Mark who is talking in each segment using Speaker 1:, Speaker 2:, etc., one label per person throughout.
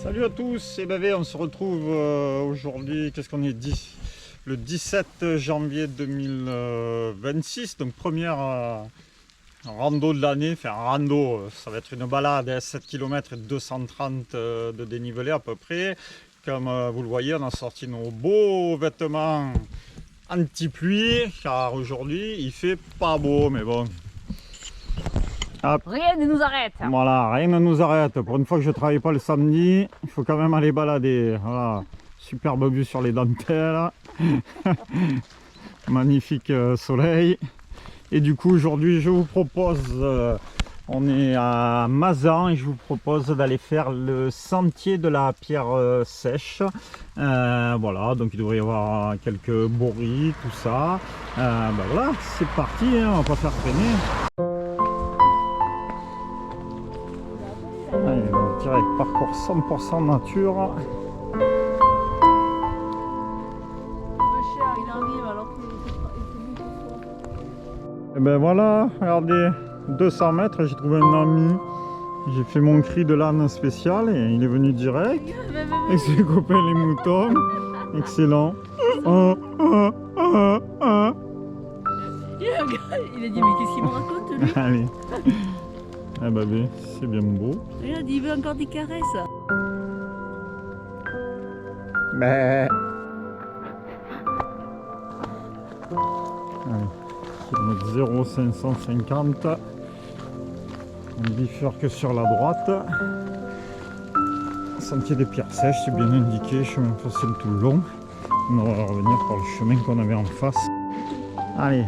Speaker 1: Salut à tous, c'est Bavé, on se retrouve aujourd'hui, qu'est-ce qu'on est dit le 17 janvier 2026, donc première rando de l'année, enfin rando, ça va être une balade à 7 km et 230 de dénivelé à peu près. Comme vous le voyez, on a sorti nos beaux vêtements anti-pluie, car aujourd'hui il fait pas beau, mais bon. Hop.
Speaker 2: Rien ne nous arrête.
Speaker 1: Voilà, rien ne nous arrête. Pour une fois que je ne travaille pas le samedi, il faut quand même aller balader. Voilà, superbe vue sur les dentelles. Magnifique soleil. Et du coup, aujourd'hui, je vous propose, on est à Mazan et je vous propose d'aller faire le sentier de la pierre sèche. Voilà, donc il devrait y avoir quelques bourris, tout ça. Ben voilà, c'est parti, hein, on va pas faire traîner. Allez, donc, direct parcours 100% nature.
Speaker 2: Il arrive alors qu'il
Speaker 1: Et ben voilà, regardez, 200 mètres, j'ai trouvé un ami. J'ai fait mon cri de l'âne spécial et il est venu direct. Avec ses copains les moutons. Excellent.
Speaker 2: il a dit mais qu'est-ce qu'il me raconte lui?
Speaker 1: Allez. Ah bah oui, c'est bien beau.
Speaker 2: Il a dit il veut encore des caresses.
Speaker 1: Mais... Allez, kilomètre 0,550. On bifurque sur la droite. Sentier des pierres sèches, c'est bien indiqué, chemin facile tout le long. On va revenir par le chemin qu'on avait en face. Allez,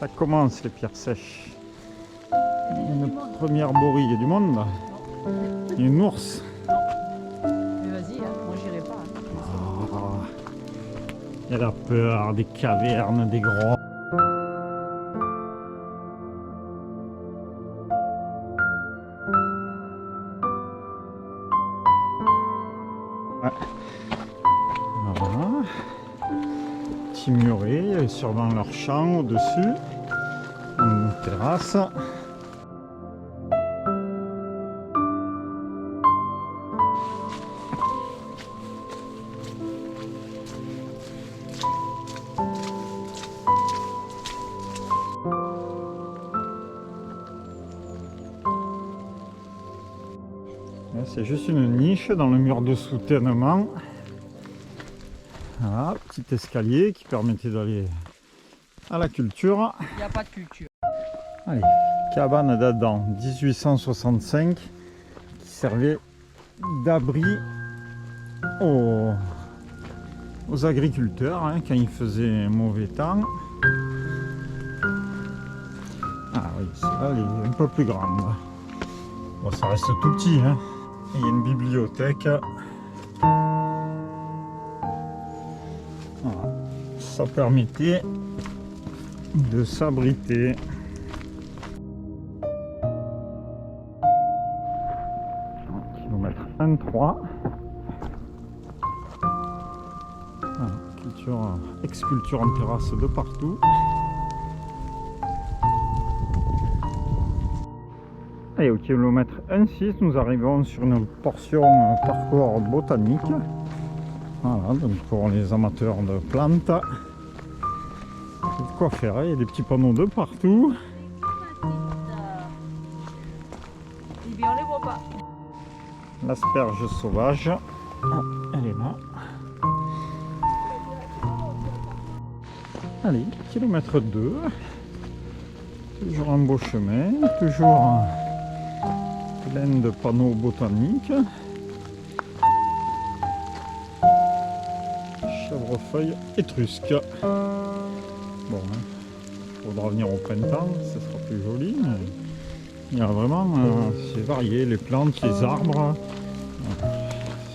Speaker 1: ça commence les pierres sèches. Une première bourrie, il y a du monde là. Il y a une ours.
Speaker 2: Mais vas-y, hein, moi j'irai pas.
Speaker 1: Oh, il y a la peur des cavernes, des grottes. Voilà. Petit muret, il y a sûrement leur champ au-dessus. Une terrasse. C'est juste une niche dans le mur de soutènement. Voilà, petit escalier qui permettait d'aller à la culture.
Speaker 2: Il n'y a pas de culture.
Speaker 1: Allez, cabane d'Adam 1865 qui servait d'abri aux agriculteurs hein, quand il faisait mauvais temps. Ah oui, celle-là elle est un peu plus grande. Bon, ça reste tout petit. Hein. Il y a une bibliothèque. Voilà. Ça permettait de s'abriter. Kilomètre 23. Voilà. Culture, ex-culture en terrasse de partout. Et au kilomètre 1,6, nous arrivons sur une portion parcours botanique. Voilà, donc pour les amateurs de plantes. Il y a de quoi faire, il y a des petits panneaux de partout.
Speaker 2: Et bien on les voit pas.
Speaker 1: L'asperge sauvage. Ah, elle est là. Allez, kilomètre 2. Toujours un beau chemin, toujours plein de panneaux botaniques. Chèvrefeuille étrusque. Bon, hein, faudra venir au printemps, ce sera plus joli. Mais il y a vraiment, c'est varié, les plantes, les arbres.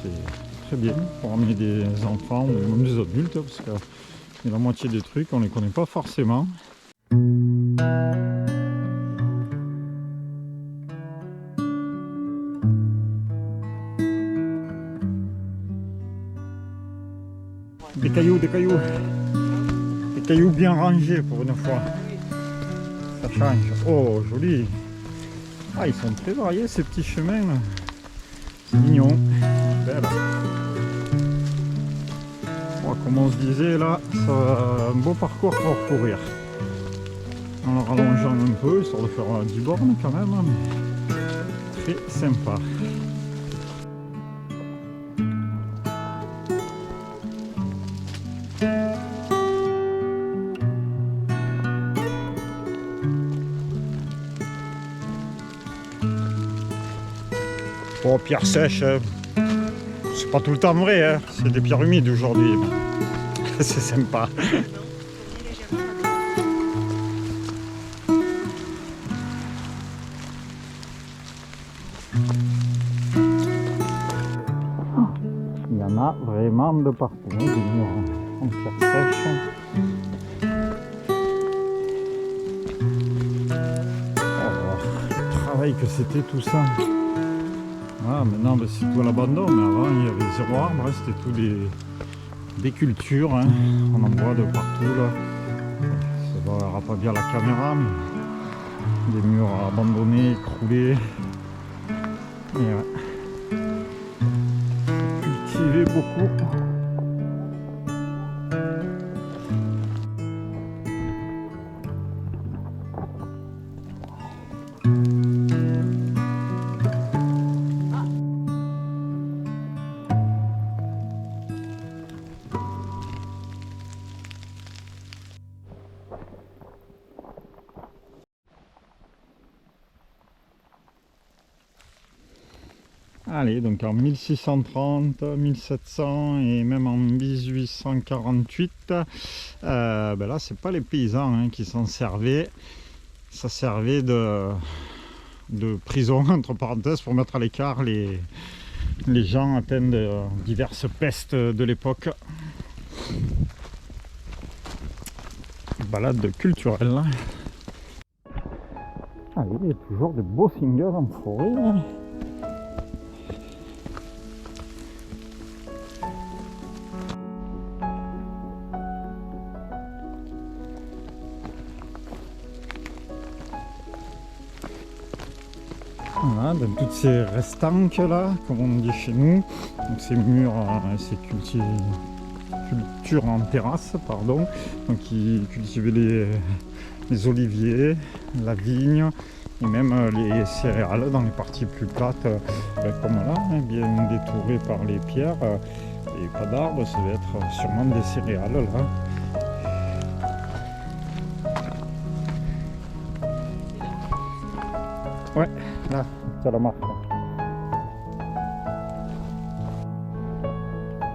Speaker 1: C'est très bien pour amener des enfants ou même des adultes, parce que la moitié des trucs, on ne les connaît pas forcément. Des cailloux, des cailloux bien rangés pour une fois. Ça change. Oh, joli. Ah, ils sont très variés ces petits chemins là. C'est mignon. belle. Bon, comme on se disait là, c'est un beau parcours pour courir. En le rallongeant un peu, histoire de faire 10 bornes quand même, mais très sympa. Bon, pierre sèche, c'est pas tout le temps vrai, hein. C'est des pierres humides aujourd'hui. C'est sympa. Il y en a vraiment de partout, hein, des murs en pierre sèche. Oh, le travail que c'était tout ça. Ah, maintenant ben, c'est tout à l'abandon, mais avant il y avait zéro arbre, hein, c'était tout des cultures, hein. On en voit de partout là. Ça ne verra pas bien la caméra, mais des murs abandonnés, écroulés. Et ouais. Cultivé beaucoup. Allez, donc en 1630, 1700 et même en 1848, ben là c'est pas les paysans hein, qui s'en servaient, ça servait de prison entre parenthèses pour mettre à l'écart les gens atteints de diverses pestes de l'époque. Balade culturelle. Allez, il y a toujours de beaux singles en forêt. Hein. Voilà, dans toutes ces restanques là, comme on dit chez nous, donc ces murs, ces cultures en terrasse, pardon, donc ils cultivaient les oliviers, la vigne et même les céréales dans les parties plus plates, comme là, hein, bien détourées par les pierres, et pas d'arbres, ça doit être sûrement des céréales là. Ouais, là, c'est la marque.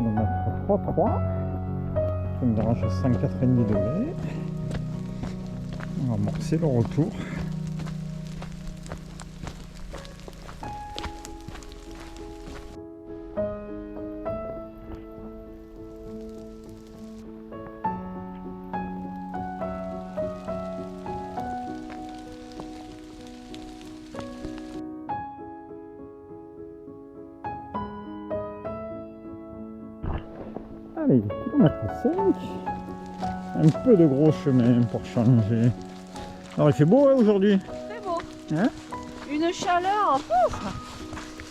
Speaker 1: On va mettre 3,3. Ça me dérange à 190 degrés. On va amorcer le retour. Allez, kilomètre 5. Un peu de gros chemin pour changer. Alors il fait beau hein, aujourd'hui.
Speaker 2: Très beau.
Speaker 1: Hein?
Speaker 2: Une chaleur,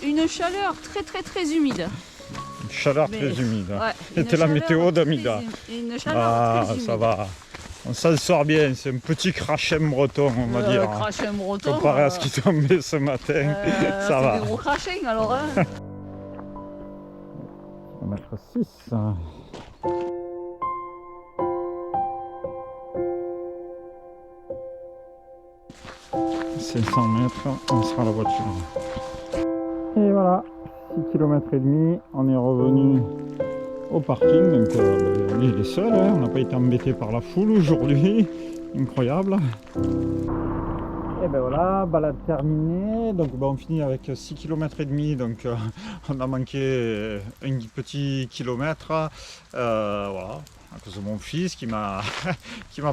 Speaker 2: une chaleur très humide.
Speaker 1: Une chaleur
Speaker 2: Mais,
Speaker 1: très humide.
Speaker 2: Ouais,
Speaker 1: C'était la météo d'Amida.
Speaker 2: Une chaleur
Speaker 1: Ah,
Speaker 2: très humide.
Speaker 1: ça va. On s'en sort bien, c'est un petit crachem breton, on va dire.
Speaker 2: Crachem breton.
Speaker 1: Comparé à ce qui tombait ce matin, ça va.
Speaker 2: C'est des gros crachings alors. Hein.
Speaker 1: On va mettre 6. 500 mètres, on sera à la voiture. Et voilà, 6 km et demi, on est revenu au parking. Donc on est les seuls, hein, on n'a pas été embêté par la foule aujourd'hui. Incroyable. Et ben voilà, balade terminée. Donc on finit avec 6 km et demi. Donc on a manqué un petit kilomètre. Voilà. À cause de mon fils qui m'a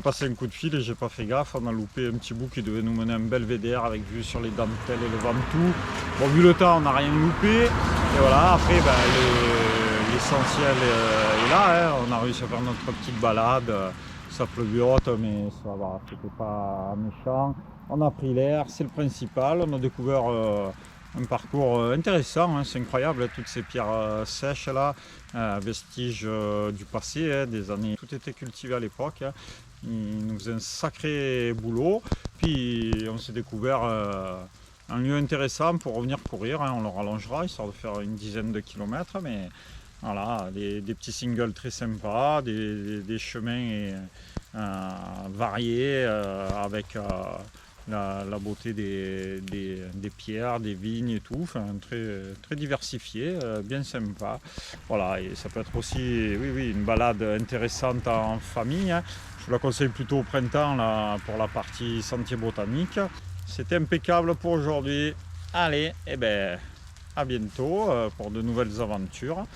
Speaker 1: passé un coup de fil et j'ai pas fait gaffe, on a loupé un petit bout qui devait nous mener à un belvédère avec vue sur les dentelles et le Ventoux. Bon, vu le temps, on n'a rien loupé. Et voilà, après l'essentiel est là, hein. On a réussi à faire notre petite balade. Ça pleuviote, mais ça va, c'était pas méchant. On a pris l'air, c'est le principal. On a découvert un parcours intéressant, hein, c'est incroyable, toutes ces pierres sèches là, vestiges du passé, hein, des années, tout était cultivé à l'époque. Hein. Ils nous faisaient un sacré boulot, puis on s'est découvert un lieu intéressant pour revenir courir, hein, on le rallongera, histoire de faire une dizaine de kilomètres, mais voilà, des petits singles très sympas, des chemins variés avec la beauté des pierres, des vignes et tout, enfin, très diversifié, bien sympa. Voilà, et ça peut être aussi une balade intéressante en famille. Hein. Je vous la conseille plutôt au printemps là, pour la partie sentier botanique. C'était impeccable pour aujourd'hui. Allez, à bientôt pour de nouvelles aventures.